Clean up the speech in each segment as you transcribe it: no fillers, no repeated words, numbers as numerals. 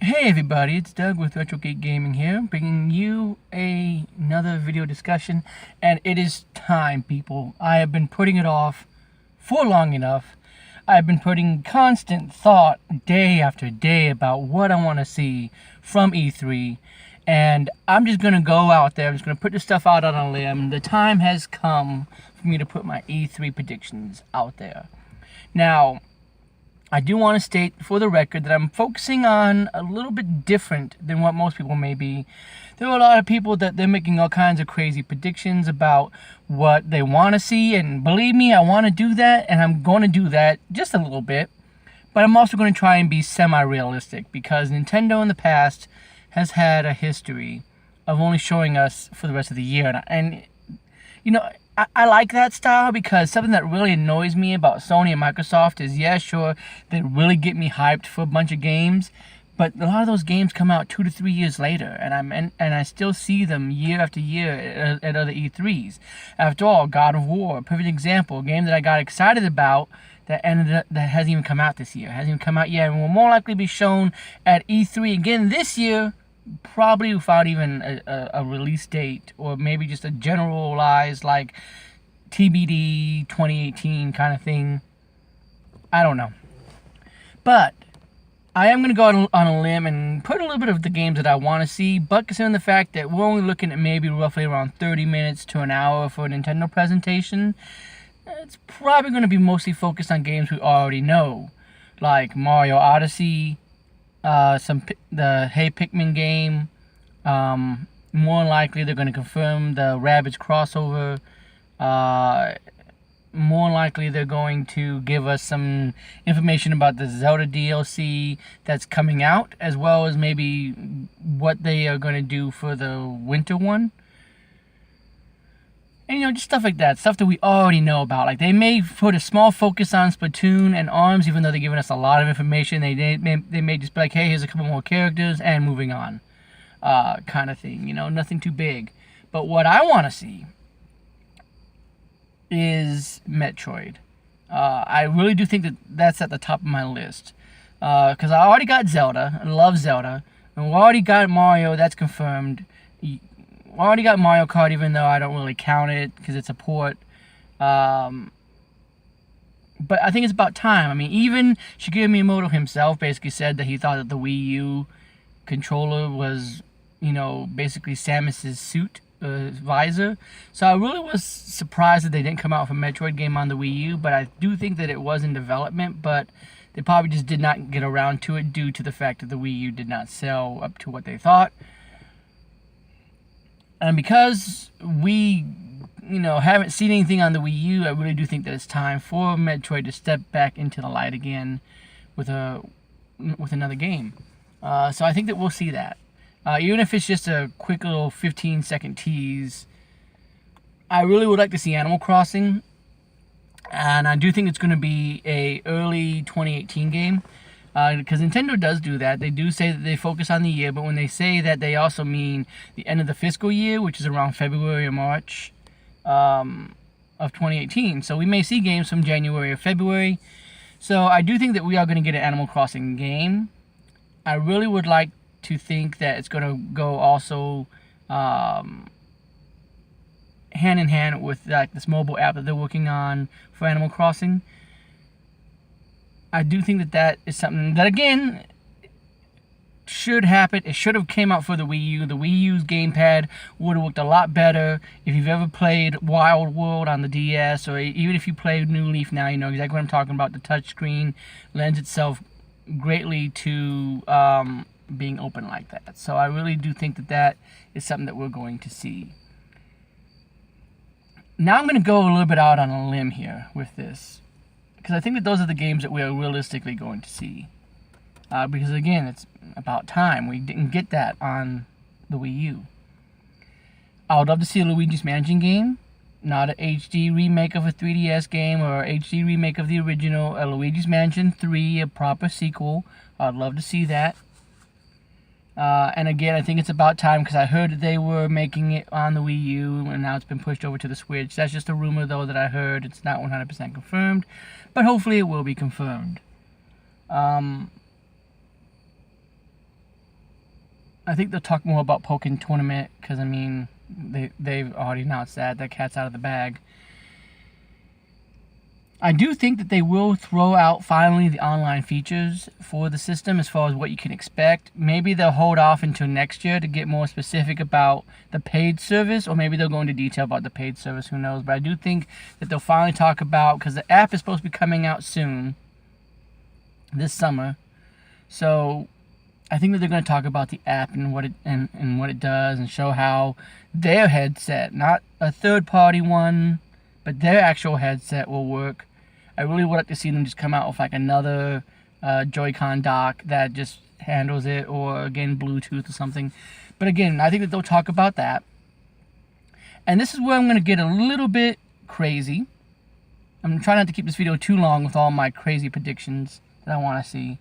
Hey everybody, it's Doug with RetroGeek Gaming here, bringing you another video discussion, and it is time, people. I have been putting it off for long enough. I've been putting constant thought day after day about what I want to see from E3, and I'm just going to go out there, I'm just going to put this stuff out on a limb. The time has come for me to put my E3 predictions out there. Now, I do want to state for the record that I'm focusing on a little bit different than what most people may be. There are a lot of people that they're making all kinds of crazy predictions about what they want to see, and believe me, I want to do that, and I'm going to do that just a little bit. But I'm also going to try and be semi-realistic, because Nintendo in the past has had a history of only showing us for the rest of the year. And you know, I like that style, because something that really annoys me about Sony and Microsoft is, yeah, sure, they really get me hyped for a bunch of games, but a lot of those games come out 2 to 3 years later, and I still see them year after year at other E3s. After all, God of War, a perfect example, a game that I got excited about that hasn't even come out this year, hasn't even come out yet, and will more likely be shown at E3 again this year, probably without even a release date, or maybe just a generalized like TBD 2018 kind of thing. I don't know. But I am going to go on a limb and put a little bit of the games that I want to see, but considering the fact that we're only looking at maybe roughly around 30 minutes to an hour for a Nintendo presentation, it's probably going to be mostly focused on games we already know, like Mario Odyssey, the Hey Pikmin game. More likely they're going to confirm the Rabbids crossover. More likely they're going to give us some information about the Zelda DLC that's coming out, as well as maybe what they are going to do for the winter one. And, just stuff like that. Stuff that we already know about. Like, they may put a small focus on Splatoon and ARMS, even though they're giving us a lot of information. They may just be like, hey, here's a couple more characters, and moving on. Kind of thing. Nothing too big. But what I want to see is Metroid. I really do think that that's at the top of my list. Because I already got Zelda. I love Zelda. And we already got Mario. That's confirmed. I already got Mario Kart, even though I don't really count it because it's a port. But I think it's about time. I mean, even Shigeru Miyamoto himself basically said that he thought that the Wii U controller was, basically Samus's suit, visor. So I really was surprised that they didn't come out with a Metroid game on the Wii U, but I do think that it was in development, but they probably just did not get around to it due to the fact that the Wii U did not sell up to what they thought. And because we, haven't seen anything on the Wii U, I really do think that it's time for Metroid to step back into the light again with another game. So I think that we'll see that. Even if it's just a quick little 15-second tease, I really would like to see Animal Crossing. And I do think it's going to be a early 2018 game. Because Nintendo does do that. They do say that they focus on the year, but when they say that, they also mean the end of the fiscal year, which is around February or March of 2018. So we may see games from January or February. So I do think that we are going to get an Animal Crossing game. I really would like to think that it's going to go also hand in hand with this mobile app that they're working on for Animal Crossing. I do think that is something that, again, should happen. It should have came out for the Wii U. The Wii U's gamepad would have looked a lot better. If you've ever played Wild World on the DS, or even if you played New Leaf now, you know exactly what I'm talking about. The touchscreen lends itself greatly to being open like that. So I really do think that is something that we're going to see. Now I'm going to go a little bit out on a limb here with this, because I think that those are the games that we are realistically going to see. Because, again, it's about time. We didn't get that on the Wii U. I would love to see a Luigi's Mansion game. Not an HD remake of a 3DS game or an HD remake of the original. A Luigi's Mansion 3, a proper sequel. I'd love to see that. And again, I think it's about time, because I heard that they were making it on the Wii U, and now it's been pushed over to the Switch. That's just a rumor, though, that I heard. It's not 100% confirmed, but hopefully it will be confirmed. I think they'll talk more about Pokken Tournament because, I mean, they've already announced that. That cat's out of the bag. I do think that they will throw out finally the online features for the system as far as what you can expect. Maybe they'll hold off until next year to get more specific about the paid service, or maybe they'll go into detail about the paid service, who knows. But I do think that they'll finally talk about, because the app is supposed to be coming out soon, this summer. So I think that they're going to talk about the app and what it and what it does, and show how their headset, not a third-party one, but their actual headset will work. I really would like to see them just come out with like another Joy-Con dock that just handles it, or again Bluetooth or something. But again, I think that they'll talk about that. And this is where I'm going to get a little bit crazy. I'm trying not to keep this video too long with all my crazy predictions that I want to see.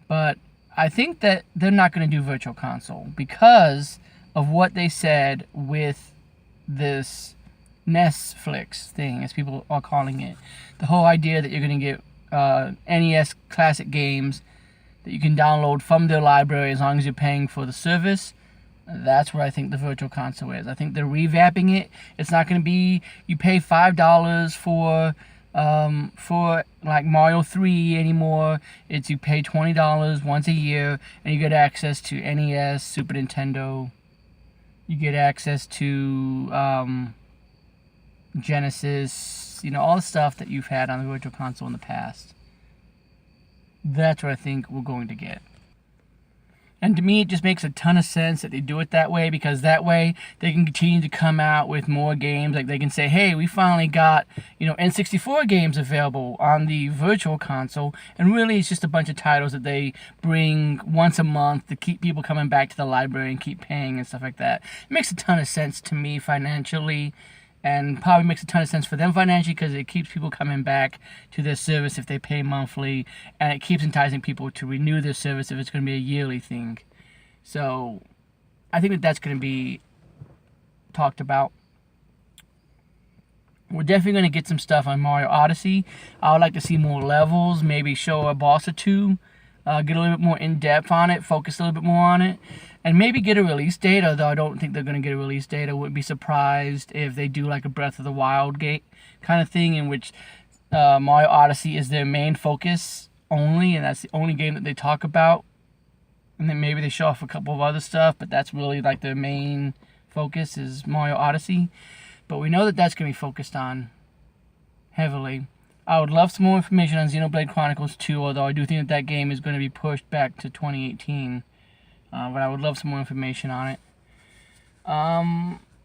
But I think that they're not going to do Virtual Console because of what they said with this Netflix thing, as people are calling it. The whole idea that you're going to get NES classic games that you can download from their library as long as you're paying for the service. That's what I think the Virtual Console is. I think they're revamping it. It's not going to be you pay $5 for like Mario 3 anymore. It's you pay $20 once a year and you get access to NES, Super Nintendo. You get access to Genesis, all the stuff that you've had on the Virtual Console in the past. That's what I think we're going to get. And to me, it just makes a ton of sense that they do it that way, because that way they can continue to come out with more games. Like they can say, hey, we finally got, N64 games available on the Virtual Console. And really, it's just a bunch of titles that they bring once a month to keep people coming back to the library and keep paying and stuff like that. It makes a ton of sense to me financially, and probably makes a ton of sense for them financially, because it keeps people coming back to their service if they pay monthly, and it keeps enticing people to renew their service if it's going to be a yearly thing. So I think that that's going to be talked about. We're definitely going to get some stuff on Mario Odyssey. I would like to see more levels, maybe show a boss or two, get a little bit more in-depth on it, focus a little bit more on it. And maybe get a release date, although I don't think they're going to get a release date. I wouldn't be surprised if they do like a Breath of the Wild game kind of thing, in which Mario Odyssey is their main focus only, and that's the only game that they talk about. And then maybe they show off a couple of other stuff, but that's really like their main focus is Mario Odyssey. But we know that that's going to be focused on heavily. I would love some more information on Xenoblade Chronicles 2, although I do think that game is going to be pushed back to 2018. But I would love some more information on it.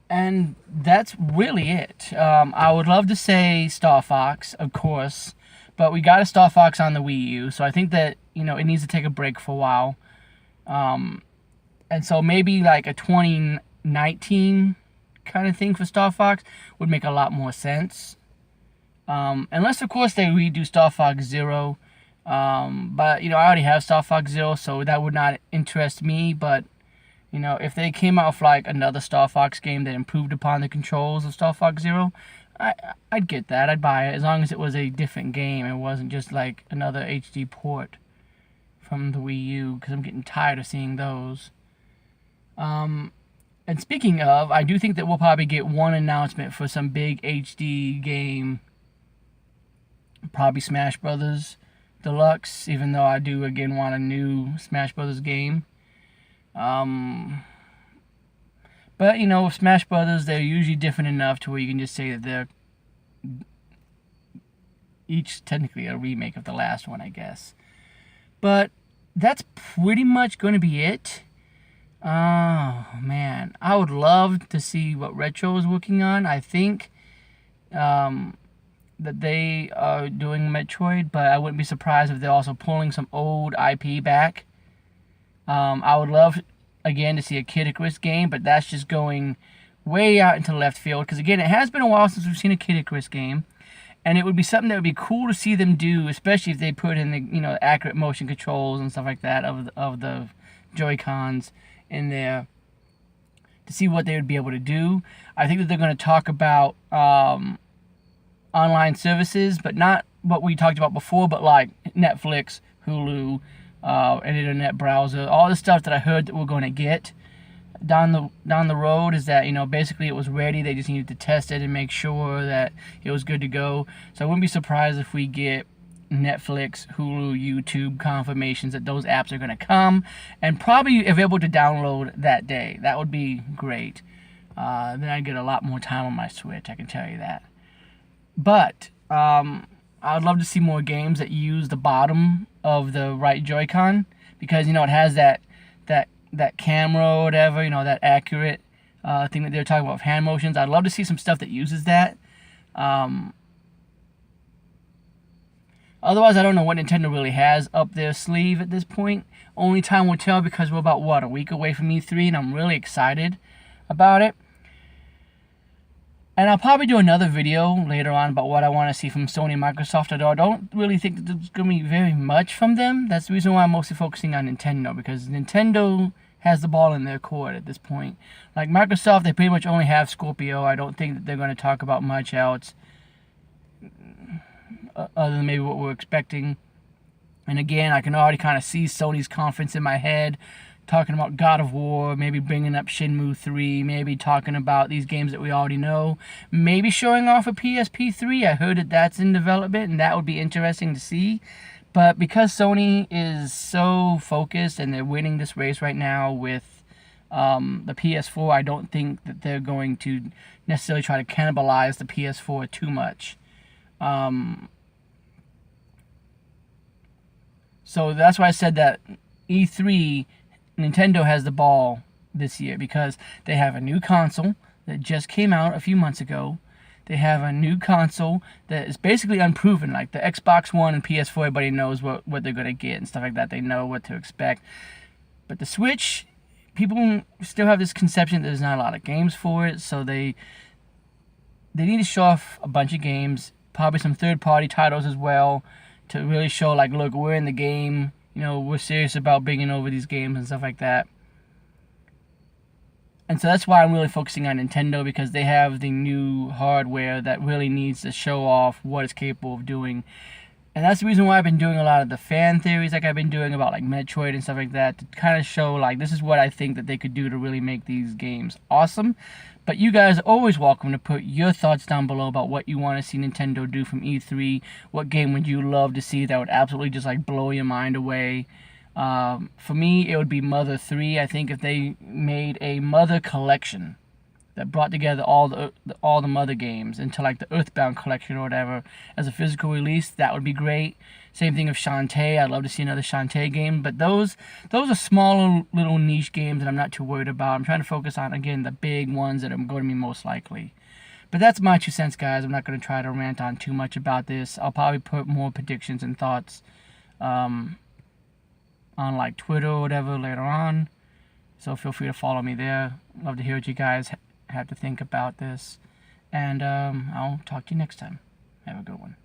And that's really it. I would love to say Star Fox, of course, but we got a Star Fox on the Wii U, so I think that, it needs to take a break for a while. And so maybe like a 2019 kind of thing for Star Fox would make a lot more sense. Unless, of course, they redo Star Fox Zero. But, I already have Star Fox Zero, so that would not interest me. But, if they came out with like another Star Fox game that improved upon the controls of Star Fox Zero, I'd get that. I'd buy it, as long as it was a different game. It wasn't just like another HD port from the Wii U, because I'm getting tired of seeing those. And speaking of, I do think that we'll probably get one announcement for some big HD game. Probably Smash Brothers Deluxe, even though I do again want a new Smash Brothers game. But with Smash Brothers, they're usually different enough to where you can just say that they're each technically a remake of the last one, I guess. But that's pretty much going to be it. Oh man, I would love to see what Retro is working on. I think that they are doing Metroid, but I wouldn't be surprised if they're also pulling some old IP back. I would love, again, to see a Kid Icarus game, but that's just going way out into left field, because again, it has been a while since we've seen a Kid Icarus game, and it would be something that would be cool to see them do, especially if they put in the accurate motion controls and stuff like that of the Joy-Cons in there, to see what they would be able to do. I think that they're going to talk about online services, but not what we talked about before, but like Netflix, Hulu, an internet browser, all the stuff that I heard that we're going to get down the road is that, basically it was ready. They just needed to test it and make sure that it was good to go. So I wouldn't be surprised if we get Netflix, Hulu, YouTube confirmations that those apps are going to come and probably available to download that day. That would be great. Then I'd get a lot more time on my Switch, I can tell you that. But I would love to see more games that use the bottom of the right Joy-Con, because it has that camera or whatever, that accurate thing that they're talking about with hand motions. I'd love to see some stuff that uses that. Otherwise, I don't know what Nintendo really has up their sleeve at this point. Only time will tell, because we're about, a week away from E3, and I'm really excited about it. And I'll probably do another video later on about what I want to see from Sony and Microsoft, although I don't really think that there's going to be very much from them. That's the reason why I'm mostly focusing on Nintendo, because Nintendo has the ball in their court at this point. Like Microsoft, they pretty much only have Scorpio. I don't think that they're going to talk about much else other than maybe what we're expecting. And again, I can already kind of see Sony's conference in my head, talking about God of War, maybe bringing up Shenmue 3, maybe talking about these games that we already know, maybe showing off a PSP 3. I heard that that's in development, and that would be interesting to see. But because Sony is so focused and they're winning this race right now with the PS4, I don't think that they're going to necessarily try to cannibalize the PS4 too much. So that's why I said that E3, Nintendo has the ball this year, because they have a new console that just came out a few months ago. They have a new console that is basically unproven. Like the Xbox One and PS4, everybody knows what they're going to get and stuff like that. They know what to expect. But the Switch, people still have this conception that there's not a lot of games for it, so they need to show off a bunch of games, probably some third-party titles as well, to really show, like, look, we're in the game. We're serious about bringing over these games and stuff like that. And so that's why I'm really focusing on Nintendo, because they have the new hardware that really needs to show off what it's capable of doing. And that's the reason why I've been doing a lot of the fan theories like I've been doing about like Metroid and stuff like that, to kind of show like this is what I think that they could do to really make these games awesome. But you guys are always welcome to put your thoughts down below about what you want to see Nintendo do from E3. What game would you love to see that would absolutely just like blow your mind away? For me, it would be Mother 3. I think if they made a Mother collection that brought together all the Mother games into like the Earthbound collection or whatever as a physical release, that would be great. Same thing with Shantae. I'd love to see another Shantae game, but those are smaller little niche games that I'm not too worried about. I'm trying to focus on, again, the big ones that are going to be most likely. But that's my 2 cents, guys. I'm not going to try to rant on too much about this. I'll probably put more predictions and thoughts on like Twitter or whatever later on. So feel free to follow me there. Love to hear what you guys have to think about this. And I'll talk to you next time. Have a good one.